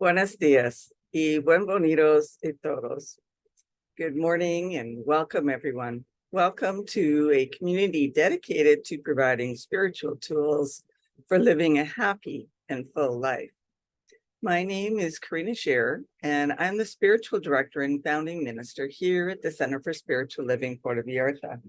Buenos días y buen bonitos y todos. Good morning and welcome, everyone. Welcome to a community dedicated to providing spiritual tools for living a happy and full life. My name is Karina Scherer, and I'm the spiritual director and founding minister here at the Center for Spiritual Living Puerto Vallarta.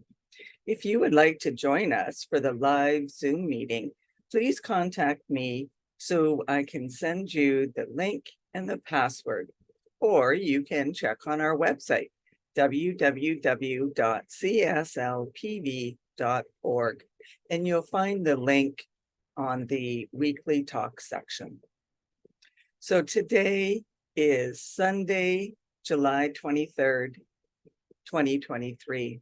If you would like to join us for the live Zoom meeting, please contact me so I can send you the link and the password, or you can check on our website, www.cslpv.org, and you'll find the link on the weekly talk section. So today is Sunday, July 23rd, 2023.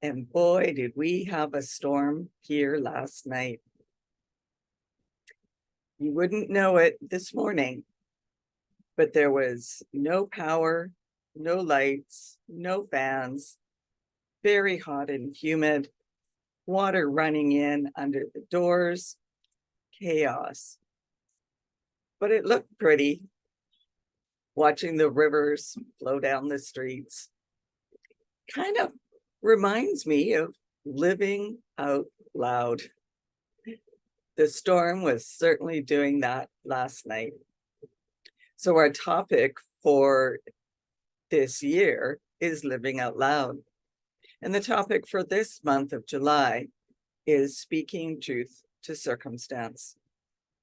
And boy, did we have a storm here last night. You wouldn't know it this morning, but there was no power, no lights, no fans, very hot and humid, water running in under the doors, chaos. But it looked pretty, watching the rivers flow down the streets. Kind of reminds me of living out loud. The storm was certainly doing that last night. So our topic for this year is living out loud. And the topic for this month of July is speaking truth to circumstance.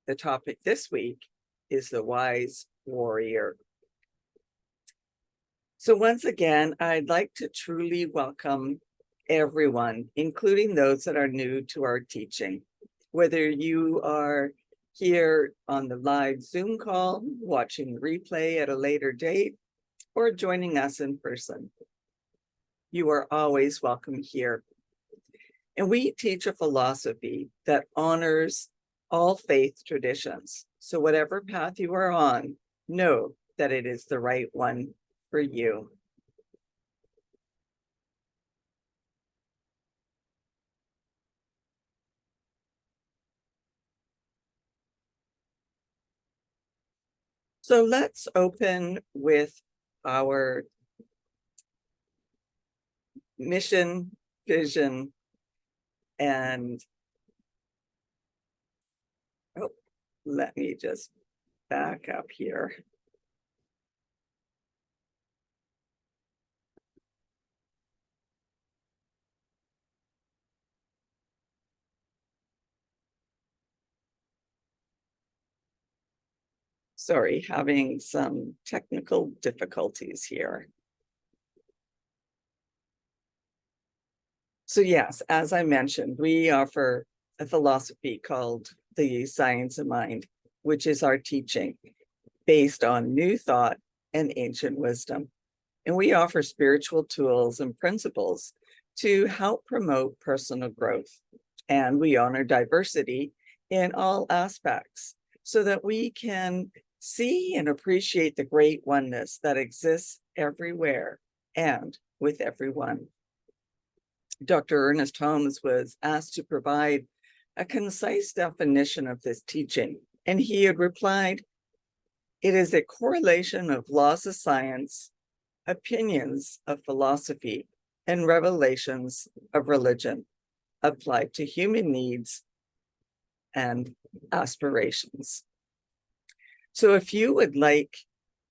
The topic this week is the wise warrior. So once again, I'd like to truly welcome everyone, including those that are new to our teaching. Whether you are here on the live Zoom call, watching the replay at a later date, or joining us in person, you are always welcome here. And we teach a philosophy that honors all faith traditions. So whatever path you are on, know that it is the right one for you. So let's open with our mission, vision, and let me just back up here. Sorry, having some technical difficulties here. So yes, as I mentioned, we offer a philosophy called the Science of Mind, which is our teaching based on new thought and ancient wisdom. And we offer spiritual tools and principles to help promote personal growth. And we honor diversity in all aspects so that we can see and appreciate the great oneness that exists everywhere and with everyone. Dr. Ernest Holmes was asked to provide a concise definition of this teaching, and he had replied, "It is a correlation of laws of science, opinions of philosophy, and revelations of religion applied to human needs and aspirations." So if you would like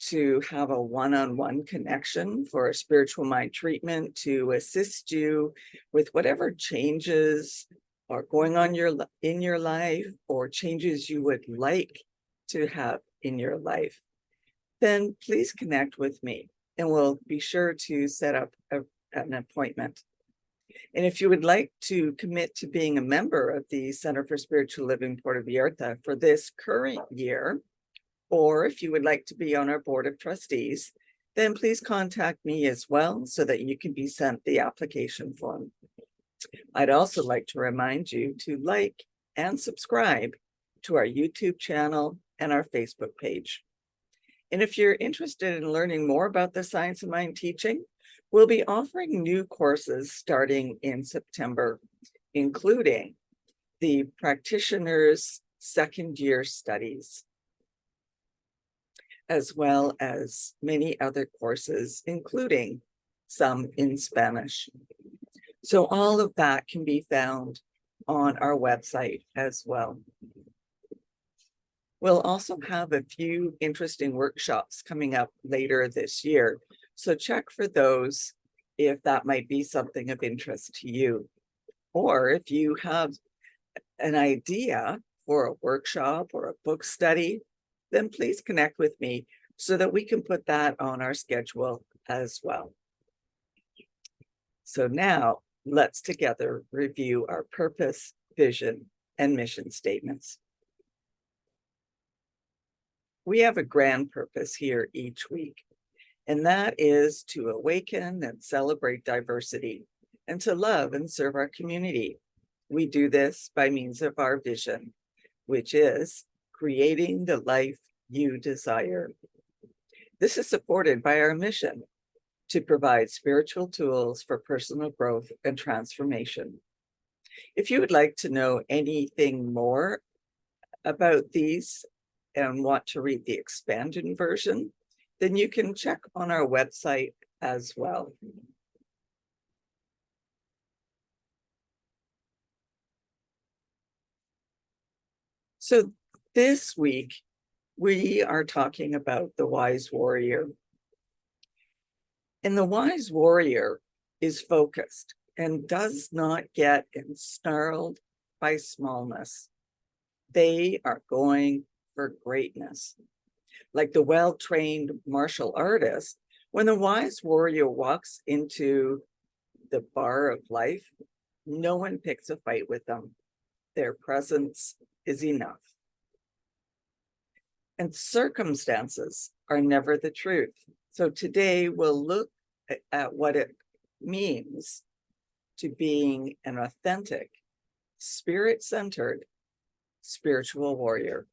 to have a one-on-one connection for a spiritual mind treatment to assist you with whatever changes are going on in your life or changes you would like to have in your life, then please connect with me and we'll be sure to set up an appointment. And if you would like to commit to being a member of the Center for Spiritual Living Puerto Vallarta for this current year, or if you would like to be on our board of trustees, then please contact me as well so that you can be sent the application form. I'd also like to remind you to like and subscribe to our YouTube channel and our Facebook page. And if you're interested in learning more about the Science of Mind teaching, we'll be offering new courses starting in September, including the practitioner's second year studies. as well as many other courses, including some in Spanish. So all of that can be found on our website as well. We'll also have a few interesting workshops coming up later this year. So check for those if that might be something of interest to you. Or if you have an idea for a workshop or a book study, then please connect with me so that we can put that on our schedule as well. So now let's together review our purpose, vision, and mission statements. We have a grand purpose here each week, and that is to awaken and celebrate diversity and to love and serve our community. We do this by means of our vision, which is creating the life you desire. This is supported by our mission to provide spiritual tools for personal growth and transformation. If you would like to know anything more about these and want to read the expanded version, then you can check on our website as well. So this week, we are talking about the wise warrior. And the wise warrior is focused and does not get ensnarled by smallness. They are going for greatness. Like the well-trained martial artist, when the wise warrior walks into the bar of life, no one picks a fight with them. Their presence is enough. And circumstances are never the truth. So today we'll look at what it means to being an authentic, spirit-centered, spiritual warrior.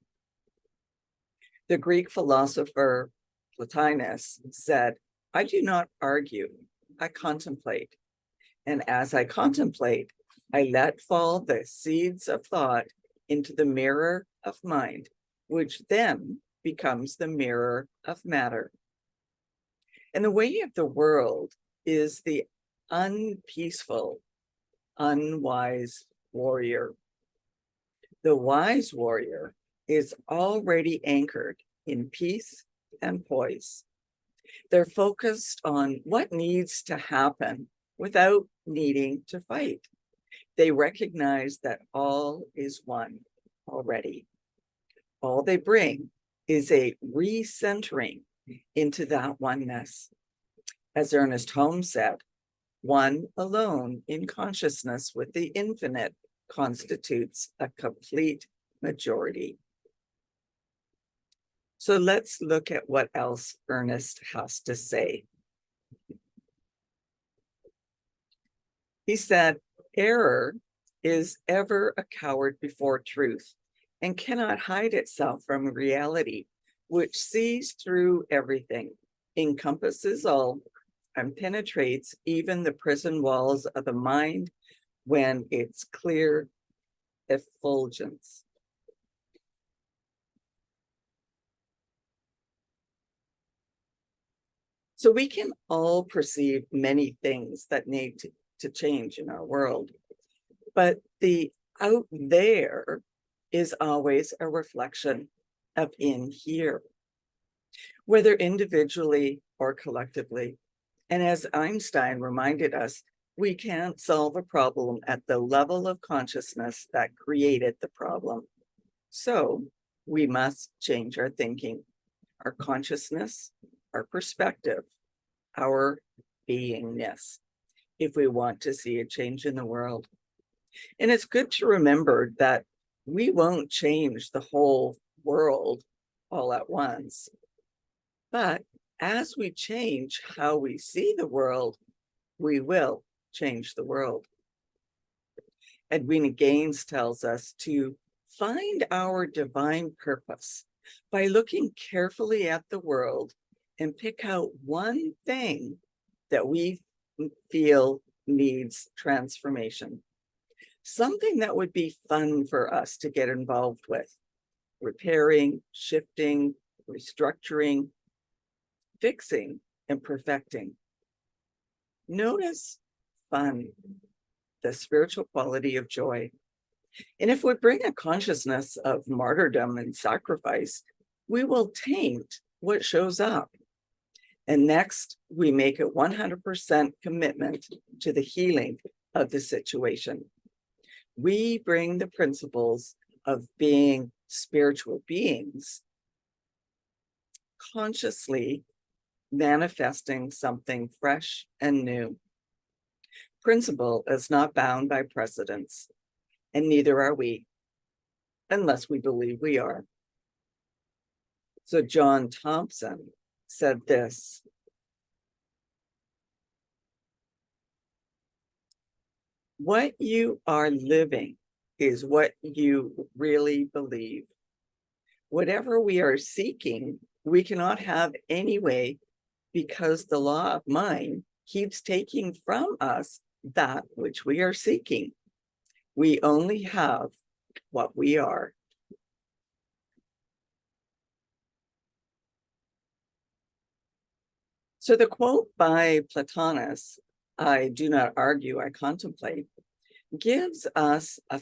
The Greek philosopher Plotinus said, "I do not argue, I contemplate. And as I contemplate, I let fall the seeds of thought into the mirror of mind, which then becomes the mirror of matter." And the way of the world is the unpeaceful, unwise warrior. The wise warrior is already anchored in peace and poise. They're focused on what needs to happen without needing to fight. They recognize that all is one already. All they bring is a recentering into that oneness. As Ernest Holmes said, one alone in consciousness with the infinite constitutes a complete majority. So let's look at what else Ernest has to say. He said, "Error is ever a coward before truth and cannot hide itself from reality, which sees through everything, encompasses all, and penetrates even the prison walls of the mind when its clear effulgence." So we can all perceive many things that need to change in our world, but the out there is always a reflection of in here, whether individually or collectively. And as Einstein reminded us, we can't solve a problem at the level of consciousness that created the problem. So we must change our thinking, our consciousness, our perspective, our beingness, if we want to see a change in the world. And it's good to remember that we won't change the whole world all at once. But as we change how we see the world, we will change the world. Edwina Gaines tells us to find our divine purpose by looking carefully at the world and pick out one thing that we feel needs transformation. Something that would be fun for us to get involved with, repairing, shifting, restructuring, fixing, and perfecting. Notice fun, the spiritual quality of joy. And if we bring a consciousness of martyrdom and sacrifice, we will taint what shows up. And next, we make a 100% commitment to the healing of the situation. We bring the principles of being spiritual beings, consciously manifesting something fresh and new. Principle is not bound by precedents, and neither are we, unless we believe we are. So John Thompson said this: what you are living is what you really believe. Whatever we are seeking, we cannot have anyway, because the law of mind keeps taking from us that which we are seeking. We only have what we are. So the quote by Plotinus, "I do not argue, I contemplate," gives us a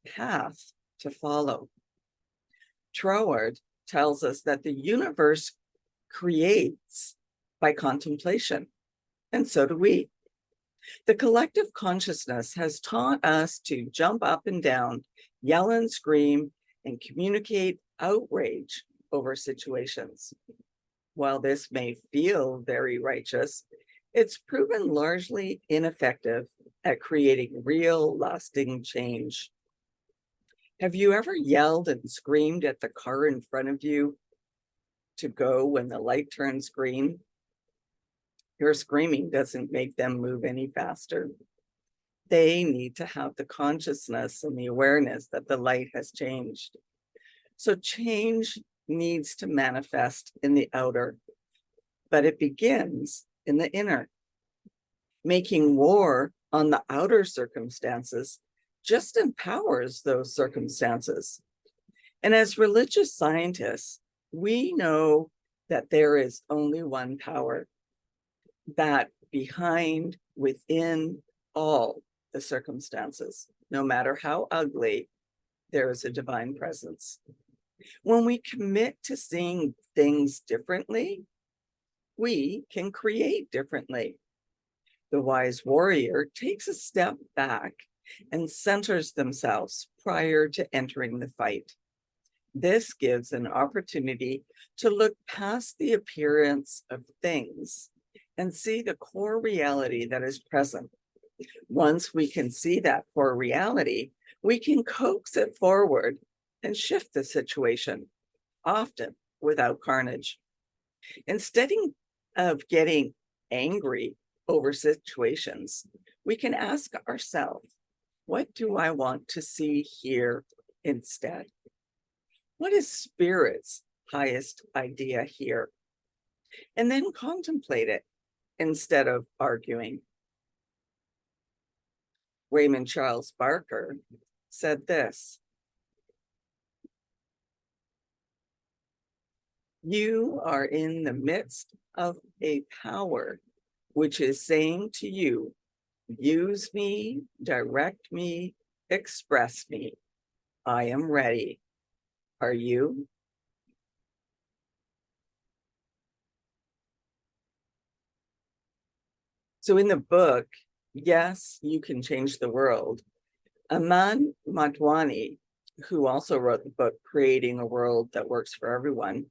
path to follow. Troward tells us that the universe creates by contemplation, and so do we. The collective consciousness has taught us to jump up and down, yell and scream, and communicate outrage over situations. While this may feel very righteous, it's proven largely ineffective at creating real, lasting change. Have you ever yelled and screamed at the car in front of you to go when the light turns green? Your screaming doesn't make them move any faster. They need to have the consciousness and the awareness that the light has changed. So change needs to manifest in the outer, but it begins in the inner. Making war on the outer circumstances just empowers those circumstances. And as religious scientists, we know that there is only one power, that behind, within all the circumstances, no matter how ugly, there is a divine presence. When we commit to seeing things differently, we can create differently. The wise warrior takes a step back and centers themselves prior to entering the fight. This gives an opportunity to look past the appearance of things and see the core reality that is present. Once we can see that core reality, we can coax it forward and shift the situation, often without carnage. Instead of getting angry over situations, we can ask ourselves, what do I want to see here instead? What is Spirit's highest idea here? And then contemplate it instead of arguing. Raymond Charles Barker said this: you are in the midst of a power which is saying to you, use me, direct me, express me. I am ready. Are you? So in the book, Yes, You Can Change the World, Aman Madwani, who also wrote the book, Creating a World That Works for Everyone,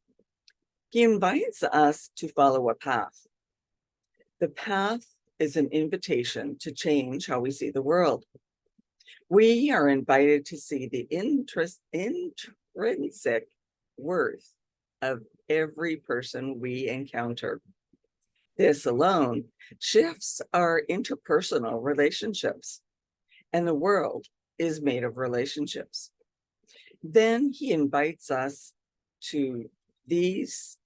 he invites us to follow a path. The path is an invitation to change how we see the world. We are invited to see the intrinsic worth of every person we encounter. This alone shifts our interpersonal relationships, and the world is made of relationships. Then he invites us to these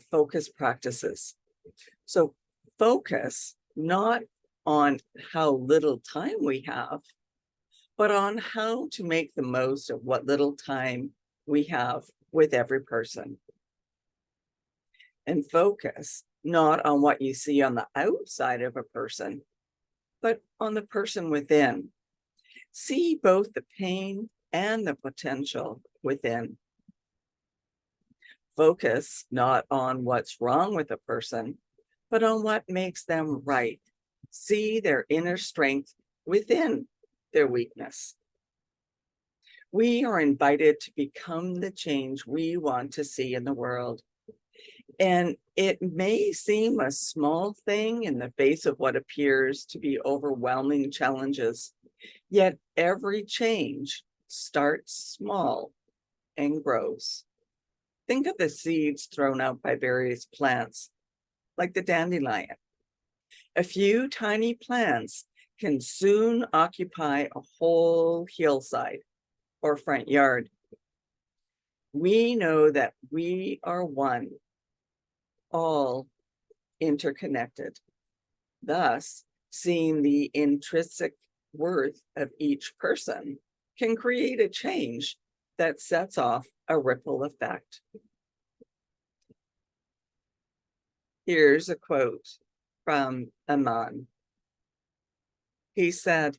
focus practices. So focus not on how little time we have, but on how to make the most of what little time we have with every person. and focus not on what you see on the outside of a person, but on the person within. See both the pain and the potential within. Focus not on what's wrong with a person, but on what makes them right. See their inner strength within their weakness. We are invited to become the change we want to see in the world. And it may seem a small thing in the face of what appears to be overwhelming challenges, yet every change starts small and grows. Think of the seeds thrown out by various plants, like the dandelion. A few tiny plants can soon occupy a whole hillside or front yard. We know that we are one, all interconnected. Thus, seeing the intrinsic worth of each person can create a change that sets off a ripple effect. Here's a quote from Aman. He said,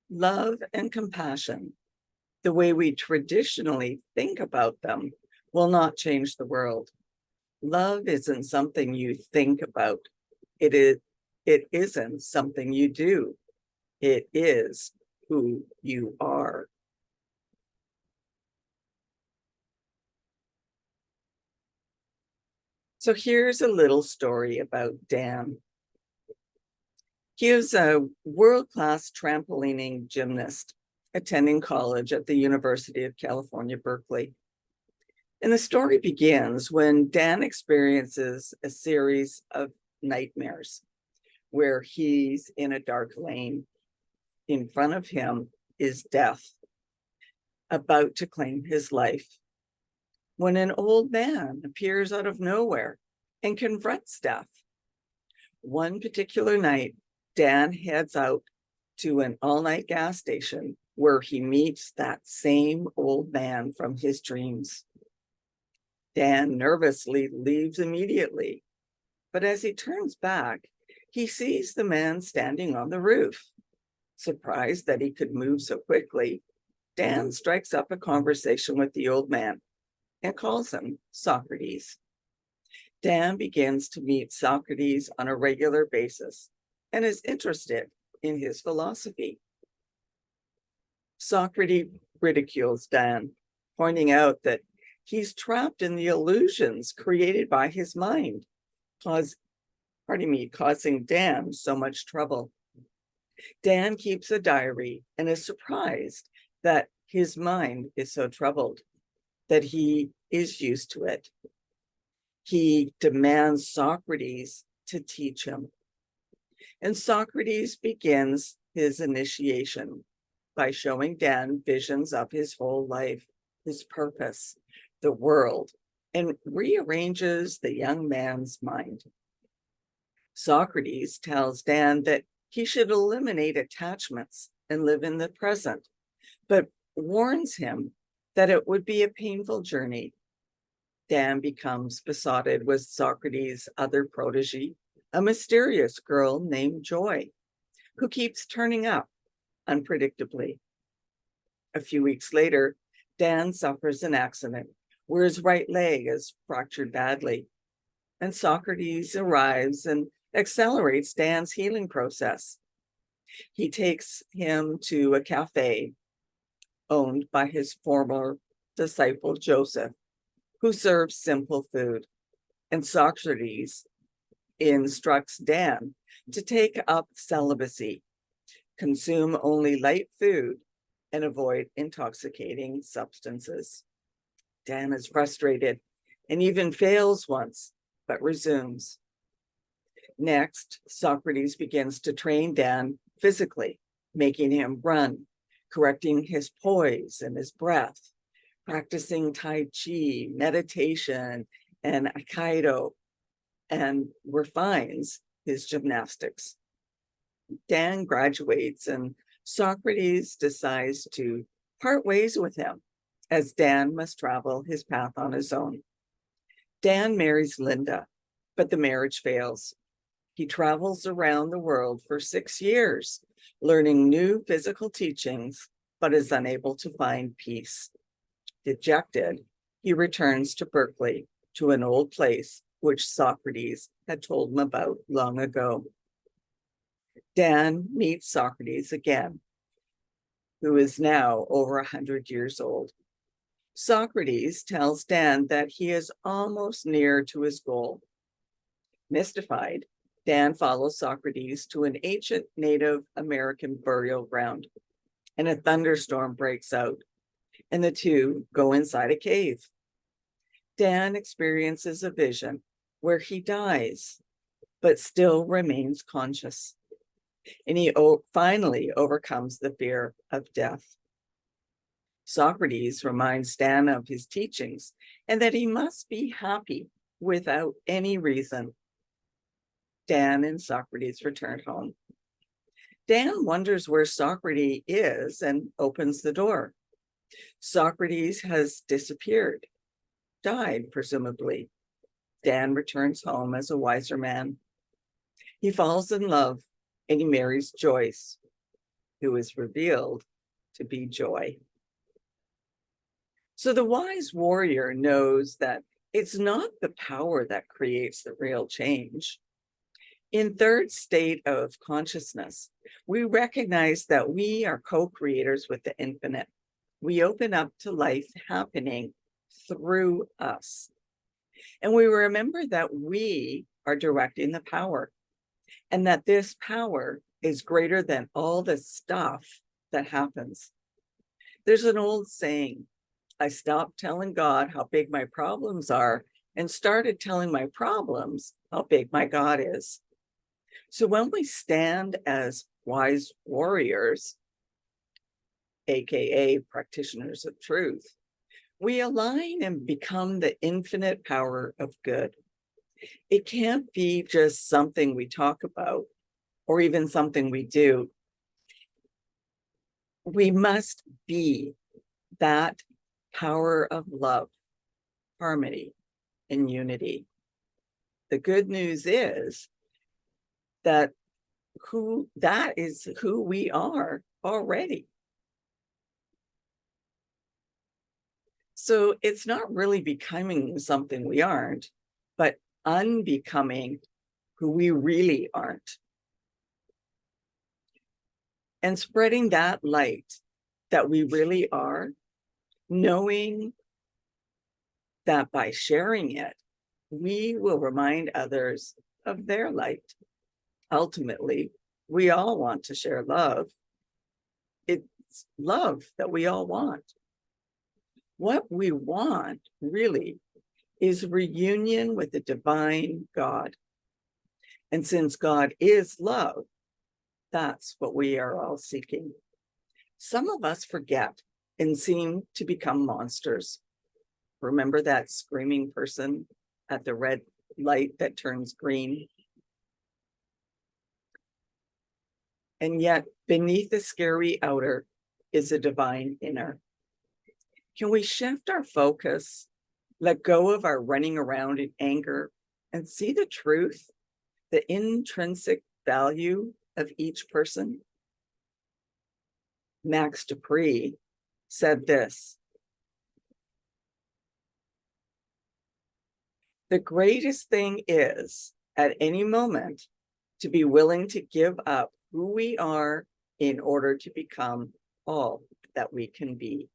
"Love and compassion, the way we traditionally think about them, will not change the world. Love isn't something you think about. It isn't something you do. It is who you are." So here's a little story about Dan. He was a world-class trampolining gymnast attending college at the University of California, Berkeley. And the story begins when Dan experiences a series of nightmares where he's in a dark lane. In front of him is death, about to claim his life, when an old man appears out of nowhere and confronts death. One particular night, Dan heads out to an all-night gas station where he meets that same old man from his dreams. Dan nervously leaves immediately, but as he turns back, he sees the man standing on the roof. Surprised that he could move so quickly, Dan strikes up a conversation with the old man and calls him Socrates. Dan begins to meet Socrates on a regular basis and is interested in his philosophy. Socrates ridicules Dan, pointing out that he's trapped in the illusions created by his mind, causing Dan so much trouble. Dan keeps a diary and is surprised that his mind is so troubled, that he is used to it. He demands Socrates to teach him. And Socrates begins his initiation by showing Dan visions of his whole life, his purpose, the world, and rearranges the young man's mind. Socrates tells Dan that he should eliminate attachments and live in the present, but warns him that it would be a painful journey. Dan becomes besotted with Socrates' other protege, a mysterious girl named Joy, who keeps turning up unpredictably. A few weeks later, Dan suffers an accident where his right leg is fractured badly, and Socrates arrives and accelerates Dan's healing process. He takes him to a cafe owned by his former disciple Joseph, who serves simple food, and Socrates instructs Dan to take up celibacy, consume only light food, and avoid intoxicating substances. Dan is frustrated and even fails once, but resumes. Next, Socrates begins to train Dan physically, making him run, correcting his poise and his breath, practicing Tai Chi, meditation, and Aikido, and refines his gymnastics. Dan graduates, and Socrates decides to part ways with him, as Dan must travel his path on his own. Dan marries Linda, but the marriage fails. He travels around the world for 6 years, learning new physical teachings, but is unable to find peace. Dejected, he returns to Berkeley, to an old place which Socrates had told him about long ago. Dan meets Socrates again, who is now over 100 years old. Socrates tells Dan that he is almost near to his goal. Mystified, Dan follows Socrates to an ancient Native American burial ground, and a thunderstorm breaks out, and the two go inside a cave. Dan experiences a vision where he dies, but still remains conscious, and he finally overcomes the fear of death. Socrates reminds Dan of his teachings and that he must be happy without any reason. Dan and Socrates return home. Dan wonders where Socrates is and opens the door. Socrates has disappeared, died presumably. Dan returns home as a wiser man. He falls in love and he marries Joyce, who is revealed to be Joy. So the wise warrior knows that it's not the power that creates the real change. In third state of consciousness, we recognize that we are co-creators with the infinite. We open up to life happening through us. And we remember that we are directing the power, and that this power is greater than all the stuff that happens. There's an old saying, I stopped telling God how big my problems are and started telling my problems how big my God is. So when we stand as wise warriors, AKA practitioners of truth, we align and become the infinite power of good. It can't be just something we talk about or even something we do. We must be that power of love, harmony, and unity. The good news is that is who we are already. So it's not really becoming something we aren't, but unbecoming who we really aren't. And spreading that light that we really are, knowing that by sharing it, we will remind others of their light. Ultimately, we all want to share love. It's love that we all want. What we want really is reunion with the divine God. And since God is love, that's what we are all seeking. Some of us forget and seem to become monsters. Remember that screaming person at the red light that turns green? And yet, beneath the scary outer is a divine inner. Can we shift our focus, let go of our running around in anger, and see the truth, the intrinsic value of each person? Max Dupree said this: the greatest thing is, at any moment, to be willing to give up who we are in order to become all that we can be.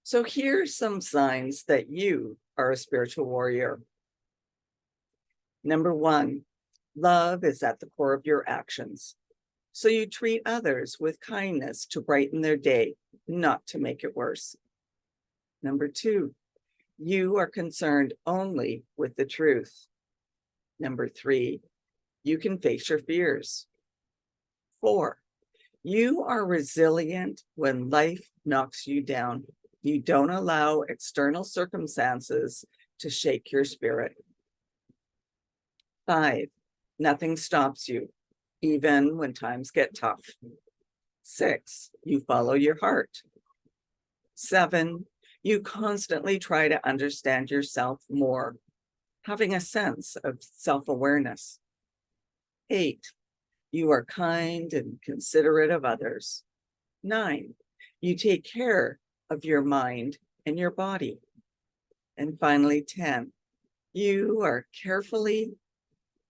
So here's some signs that you are a spiritual warrior. Number 1, love is at the core of your actions. So you treat others with kindness to brighten their day, not to make it worse. Number 2, you are concerned only with the truth. Number 3, you can face your fears. 4, you are resilient when life knocks you down. You don't allow external circumstances to shake your spirit. 5, nothing stops you, even when times get tough. 6, you follow your heart. 7, You constantly try to understand yourself more, having a sense of self-awareness. 8, you are kind and considerate of others. 9, you take care of your mind and your body. And finally, 10, you are carefully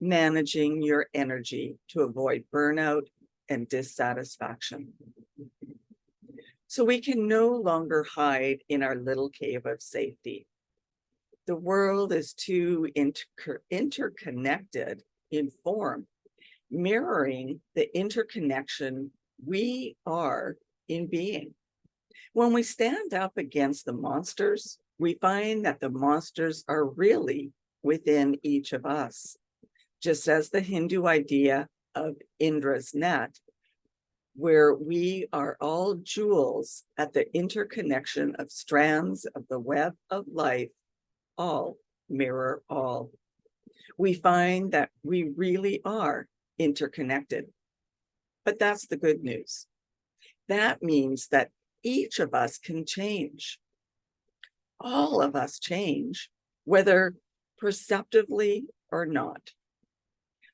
managing your energy to avoid burnout and dissatisfaction. So we can no longer hide in our little cave of safety. The world is too interconnected in form, mirroring the interconnection we are in being. When we stand up against the monsters, we find that the monsters are really within each of us. Just as the Hindu idea of Indra's net, where we are all jewels at the interconnection of strands of the web of life, all mirror all. We find that we really are interconnected. But that's the good news. That means that each of us can change. All of us change, whether perceptively or not.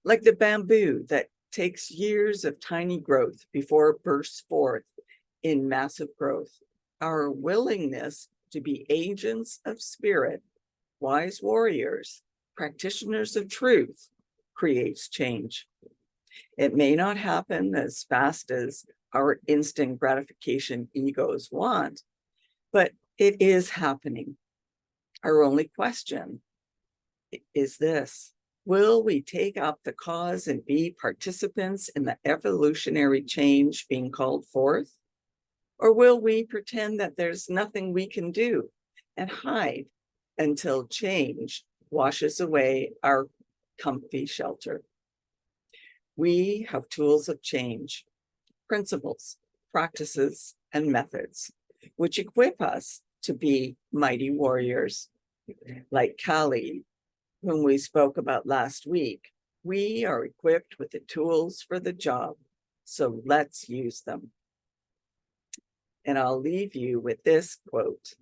Like the bamboo that takes years of tiny growth before it bursts forth in massive growth, our willingness to be agents of spirit, wise warriors, practitioners of truth, creates change. It may not happen as fast as our instant gratification egos want, but it is happening. Our only question is this: will we take up the cause and be participants in the evolutionary change being called forth? Or will we pretend that there's nothing we can do and hide until change washes away our comfy shelter? We have tools of change, principles, practices, and methods, which equip us to be mighty warriors. Like Kali, whom we spoke about last week, we are equipped with the tools for the job, so let's use them. And I'll leave you with this quote.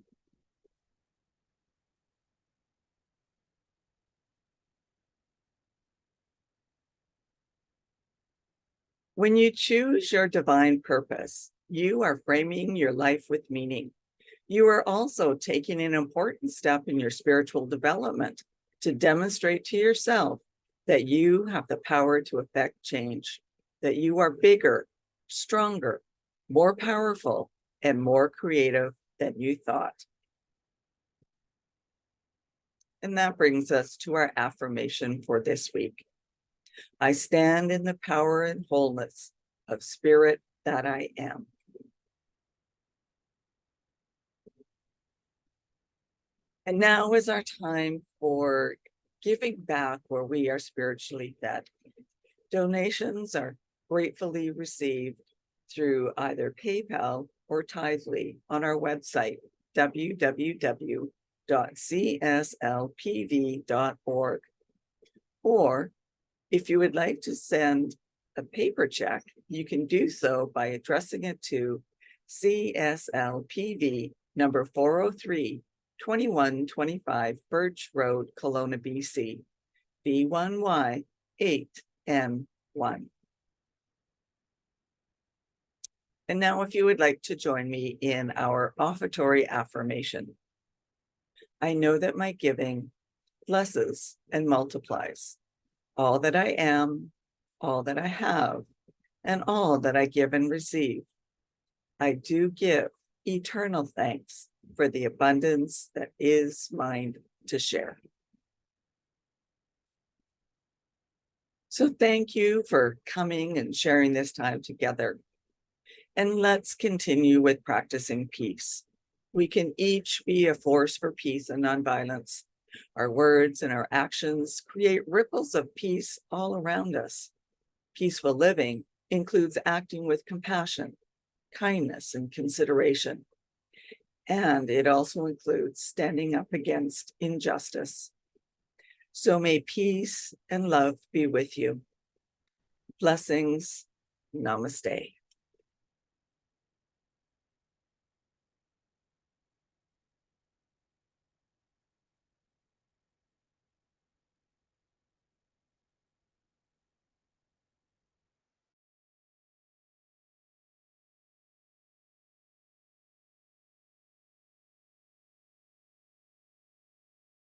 When you choose your divine purpose, you are framing your life with meaning. You are also taking an important step in your spiritual development to demonstrate to yourself that you have the power to affect change, that you are bigger, stronger, more powerful, and more creative than you thought. And that brings us to our affirmation for this week. I stand in the power and wholeness of spirit that I am. And now is our time for giving back where we are spiritually fed. Donations are gratefully received through either PayPal or Tithely on our website, www.cslpv.org. Or if you would like to send a paper check, you can do so by addressing it to CSLPV number 403, 2125 Birch Road, Kelowna, BC, B1Y8M1. And now if you would like to join me in our offertory affirmation. I know that my giving blesses and multiplies all that I am, all that I have, and all that I give and receive. I do give eternal thanks for the abundance that is mine to share. So thank you for coming and sharing this time together. And let's continue with practicing peace. We can each be a force for peace and nonviolence. Our words and our actions create ripples of peace all around us. Peaceful living includes acting with compassion, kindness, and consideration. And it also includes standing up against injustice. So may peace and love be with you. Blessings. Namaste.